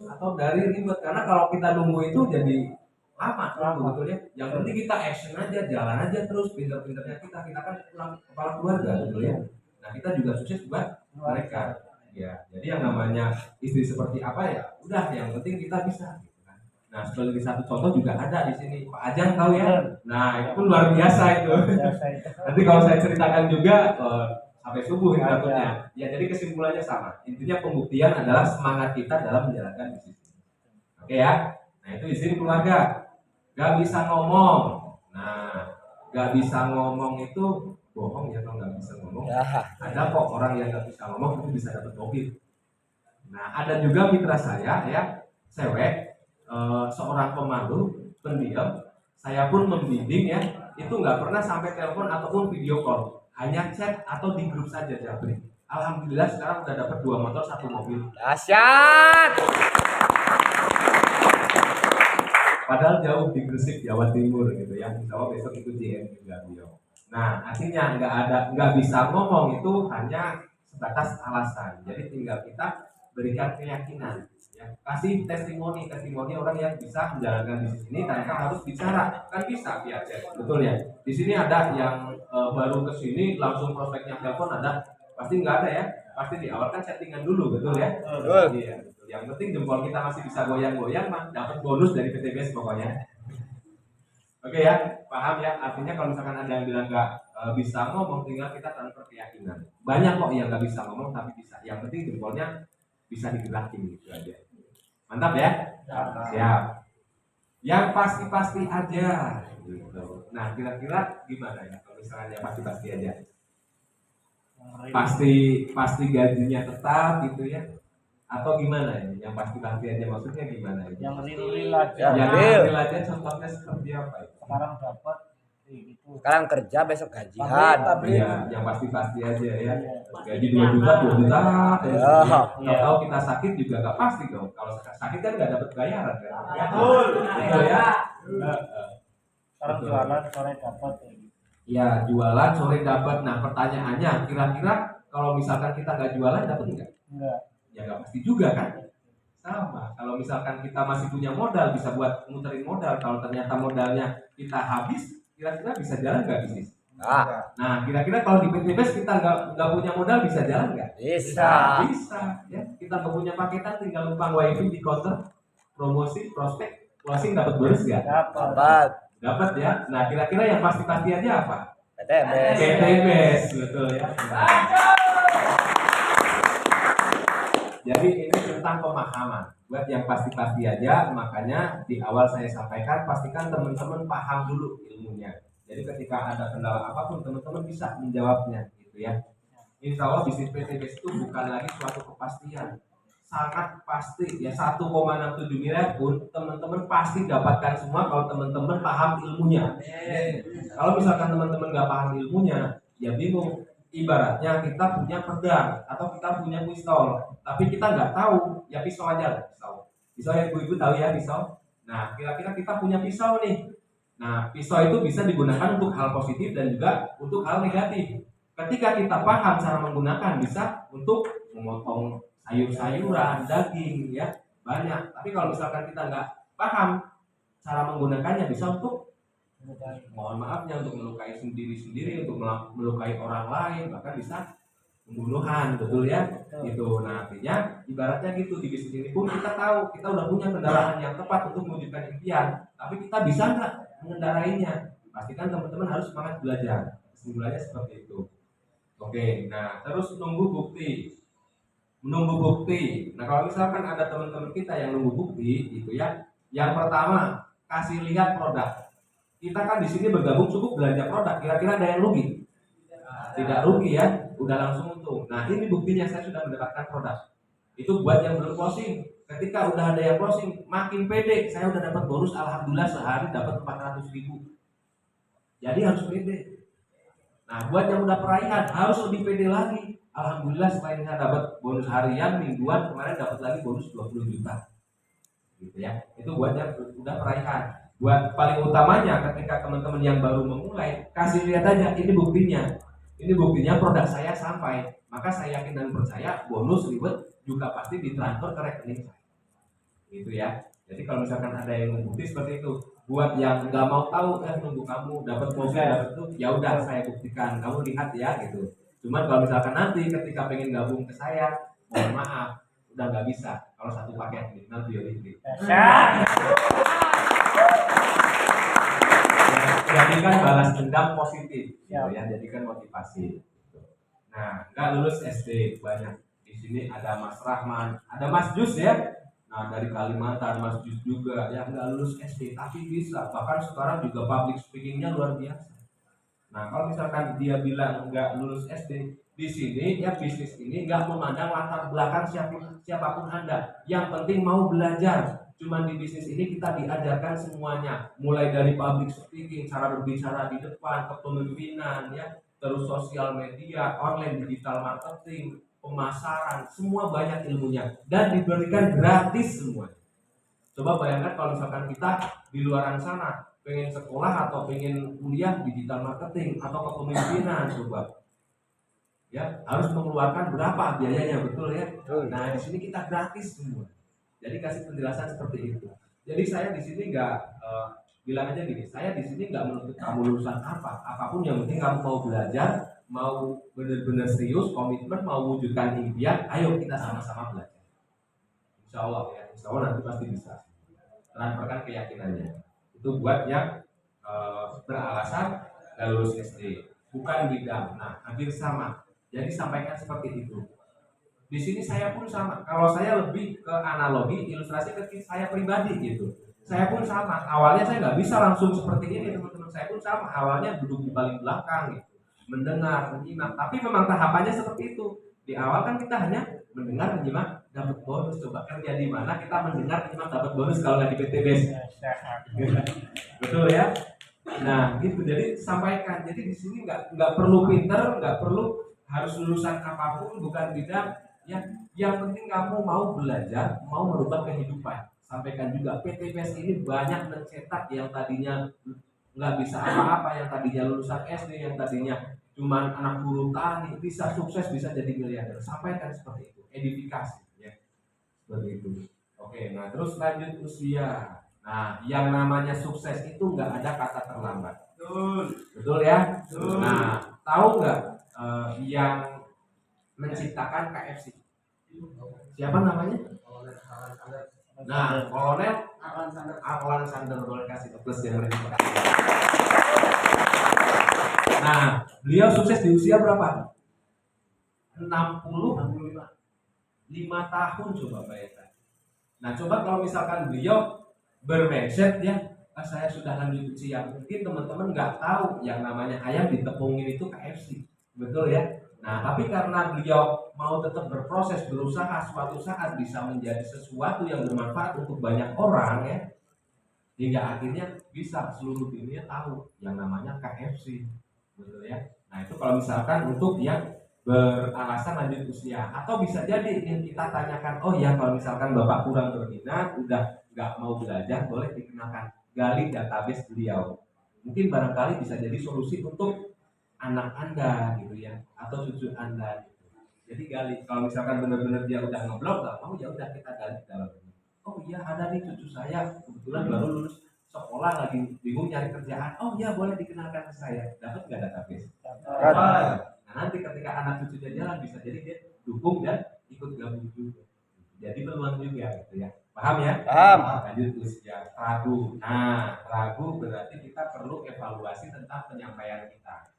atau dari ribet, karena kalau kita nunggu itu jadi lama betul ya. Yang penting kita action aja, jalan aja terus, pinter-pinternya kita kan kepala keluarga betul ya. Nah kita juga sukses buat mereka ya. Jadi yang namanya istri seperti apa ya udah, yang penting kita bisa gitu kan. Nah sebagai satu contoh juga ada di sini Pak Ajang, tahu ya. Nah itu pun luar biasa itu. Nanti kalau saya ceritakan juga sampai subuh ini takutnya. Ya jadi kesimpulannya sama. Intinya pembuktian adalah semangat kita dalam menjalankan bisnis. Oke ya. Nah itu istri keluarga. Gak bisa ngomong. Nah, gak bisa ngomong itu bohong ya kalau gak bisa ngomong. Ada kok orang yang gak bisa ngomong itu bisa dapat mobil. Nah, ada juga mitra saya ya, cewek, seorang pemalu, pendiam. Saya pun membimbing ya, itu nggak pernah sampai telepon ataupun video call, hanya chat atau di grup saja Jabri. Alhamdulillah sekarang udah dapat 2 motor 1 mobil. Dahsyat. Padahal jauh di Gresik, Jawa Timur gitu ya. Insya Allah besok ikut JM juga beliau. Nah, artinya nggak bisa ngomong itu hanya sebatas alasan. Jadi tinggal kita berikan keyakinan, ya. Kasih testimoni orang yang bisa menjalankan bisnis ini tanpa harus bicara, kan bisa via chat, betul ya. Di sini ada yang baru ke sini langsung prospeknya telepon ada, pasti nggak ada ya. Pasti di awal kan chattingan dulu, betul ya. Iya. Yang penting jempol kita masih bisa goyang-goyang, mah dapat bonus dari PTBS pokoknya. Oke ya, paham ya. Artinya kalau misalkan ada yang bilang nggak bisa ngomong, tinggal kita transfer keyakinan. Banyak kok yang nggak bisa ngomong tapi bisa. Yang penting jempolnya bisa digerakin gitu aja. Mantap ya? Siap. Yang pasti-pasti aja. Gitu. Nah kira-kira gimana ya kalau misalkan yang pasti-pasti aja? Pasti gajinya tetap gitu ya? Atau gimana ini? Yang pasti aja maksudnya gimana ini? Yang real aja. Yang real aja contohnya seperti apa? Sekarang dapat gitu. Sekarang kerja besok gajian. Iya, yang pasti aja ya. Gaji 2 juta, 2 juta. Ya. Kalau kita sakit juga nggak pasti dong. Kalau sakit kan nggak dapat bayaran kan? Betul. Betul ya. Sekarang jualan sore dapat. Ya jualan sore dapat. Nah pertanyaannya, kira-kira kalau misalkan kita nggak jualan dapat nggak? Enggak. Ya nggak pasti juga kan? Sama. Kalau misalkan kita masih punya modal, bisa buat muterin modal. Kalau ternyata modalnya kita habis, kira-kira bisa jalan nggak bisnis? Nah, kira-kira kalau di PTBS kita nggak punya modal, bisa jalan nggak? Bisa. Bisa. Ya, kita nggak punya paketan, tinggal numpang wifi di counter, promosi, prospek, closing dapat bonus nggak? Dapat ya. Nah, kira-kira yang pasti aja apa? PTBS, betul ya. Jadi ini tentang pemahaman. Buat yang pasti aja, makanya di awal saya sampaikan pastikan teman-teman paham dulu ilmunya. Jadi ketika ada kendala apapun teman-teman bisa menjawabnya gitu ya. Insya Allah bisnis PTBS itu bukan lagi suatu kepastian. Sangat pasti ya, 1,67 miliar pun teman-teman pasti dapatkan semua kalau teman-teman paham ilmunya. Kalau misalkan teman-teman nggak paham ilmunya, ya bingung. Ibaratnya kita punya pedang atau kita punya pistol, tapi kita nggak tahu, ya pisau aja lah, pisau yang ibu-ibu tahu ya pisau. Nah kira-kira kita punya pisau nih. Nah pisau itu bisa digunakan untuk hal positif dan juga untuk hal negatif. Ketika kita paham cara menggunakan, bisa untuk memotong sayur-sayuran, daging ya banyak. Tapi kalau misalkan kita nggak paham cara menggunakannya, bisa untuk mohon maafnya untuk melukai sendiri, untuk melukai orang lain, bahkan bisa pembunuhan, betul ya? Gitu. Nah artinya ibaratnya gitu, di bisnis ini pun kita tahu kita udah punya kendaraan yang tepat untuk mewujudkan impian, tapi kita bisa nggak mengendarainya? Pastikan teman-teman harus semangat belajar. Kesimpulannya seperti itu. Oke, nah terus menunggu bukti. Nah kalau misalkan ada teman-teman kita yang nunggu bukti, gitu ya. Yang pertama, kasih lihat produk. Kita kan di sini bergabung cukup belanja produk, kira-kira ada yang rugi? Tidak rugi ya, udah langsung untung. Nah ini buktinya, saya sudah mendapatkan produk. Itu buat yang belum closing. Ketika udah ada yang closing, makin pede. Saya udah dapat bonus, alhamdulillah sehari dapat 400.000. Jadi harus pede. Nah buat yang udah peraihan harus lebih pede lagi. Alhamdulillah selain saya dapat bonus harian, mingguan, kemarin dapat lagi bonus 20 juta. Gitu ya. Itu buat yang udah peraihan. Buat paling utamanya ketika teman-teman yang baru memulai, kasih lihat aja ini buktinya produk saya sampai, maka saya yakin dan percaya bonus reward juga pasti ditransfer ke rekening saya. gitu ya. Jadi kalau misalkan ada yang membukti seperti itu, buat yang nggak mau tahu nunggu kamu dapat mobil dapat itu, ya udah saya buktikan, kamu lihat ya gitu. Cuman kalau misalkan nanti ketika pengen gabung ke saya, mohon maaf, udah nggak bisa kalau satu paket minimal biologis. Dahsyat. Jadikan balas dendam positif, gitu Ya. ya, jadikan motivasi. Nah, nggak lulus SD banyak. Di sini ada Mas Rahman, ada Mas Jus ya. Nah, dari Kalimantan Mas Jus juga yang nggak lulus SD tapi bisa. Bahkan sekarang juga public speakingnya luar biasa. Nah, kalau misalkan dia bilang nggak lulus SD, di sini ya bisnis ini nggak memandang latar belakang siapapun Anda. Yang penting mau belajar. Cuman di bisnis ini kita diajarkan semuanya, mulai dari public speaking, cara berbicara di depan, kepemimpinan, ya, terus sosial media, online, digital marketing, pemasaran, semua banyak ilmunya dan diberikan gratis semua. Coba bayangkan kalau misalkan kita di luaran sana pengen sekolah atau pengen kuliah digital marketing atau kepemimpinan, coba ya harus mengeluarkan berapa biayanya, betul ya? Nah di sini kita gratis semua. Jadi kasih penjelasan seperti itu. Jadi saya di sini nggak bilang aja gini, saya di sini nggak menuntut kamu lulusan apa, apapun yang penting kamu mau belajar, mau benar-benar serius, komitmen, mau wujudkan impian, ayo kita sama-sama belajar. Insya Allah ya, insya Allah nanti pasti bisa. Transferkan keyakinannya. Itu buat yang beralasan nggak lulus SD, bukan bidang. Nah, hampir sama. Jadi sampaikan seperti itu. Di sini saya pun sama. Kalau saya lebih ke analogi, ilustrasi ke saya pribadi gitu. Saya pun sama. Awalnya saya nggak bisa langsung seperti ini, teman-teman. Saya pun sama. Awalnya duduk di paling belakang gitu, mendengar, menyimak. Tapi memang tahapannya seperti itu. Di awal kan kita hanya mendengar, menyimak, dapat bonus. Coba kerja di mana kita mendengar, menyimak, dapat bonus kalau nggak di PTBS. Dahsyat. Betul ya. Nah, gitu. Jadi sampaikan. Jadi di sini nggak perlu pinter, nggak perlu harus lulusan apapun, bukan bidang. Ya, yang penting kamu mau belajar, mau merubah kehidupan. Sampaikan juga PTPS ini banyak mencetak yang tadinya nggak bisa apa-apa, yang tadinya lulusan SD, yang tadinya cuman anak buruh tani, bisa sukses, bisa jadi miliarder. Sampaikan seperti itu, edifikasi ya. Seperti itu. Oke, nah terus lanjut usia. Nah, yang namanya sukses itu nggak ada kata terlambat. Betul ya? Nah, tahu nggak yang menciptakan KFC? Siapa namanya? Nah, Kolonel Arlan Sander, boleh kasih plus yang lebih. Nah, beliau sukses di usia berapa? 65 tahun, coba bayangkan. Nah, coba kalau misalkan beliau bermindset ya, saya sudah lanjut usia, mungkin teman-teman nggak tahu yang namanya ayam ditepungin itu KFC, betul ya? Nah, tapi karena beliau mau tetap berproses, berusaha, suatu saat bisa menjadi sesuatu yang bermanfaat untuk banyak orang ya, hingga akhirnya bisa seluruh dunia tahu yang namanya KFC, betul ya? Nah, itu kalau misalkan untuk yang beralasan lanjut usia, atau bisa jadi yang kita tanyakan, oh ya kalau misalkan bapak kurang berminat, udah nggak mau belajar, boleh dikenalkan, gali database beliau. Mungkin barangkali bisa jadi solusi untuk anak anda gitu ya, atau cucu anda gitu. Jadi gali, kalau misalkan benar-benar dia udah ngeblok nggak mau, ya udah kita gali di dalam ini. Oh iya ada nih cucu saya kebetulan baru lulus sekolah, lagi bingung nyari kerjaan, oh iya boleh dikenalkan ke saya, dapat nggak database? Nah, nanti ketika anak cucunya jalan bisa jadi dia dukung dan ikut gabung juga. Jadi peluang juga gitu ya. Paham ya? Paham. Lanjut usia ragu. Nah, ragu berarti kita perlu evaluasi tentang penyampaian kita.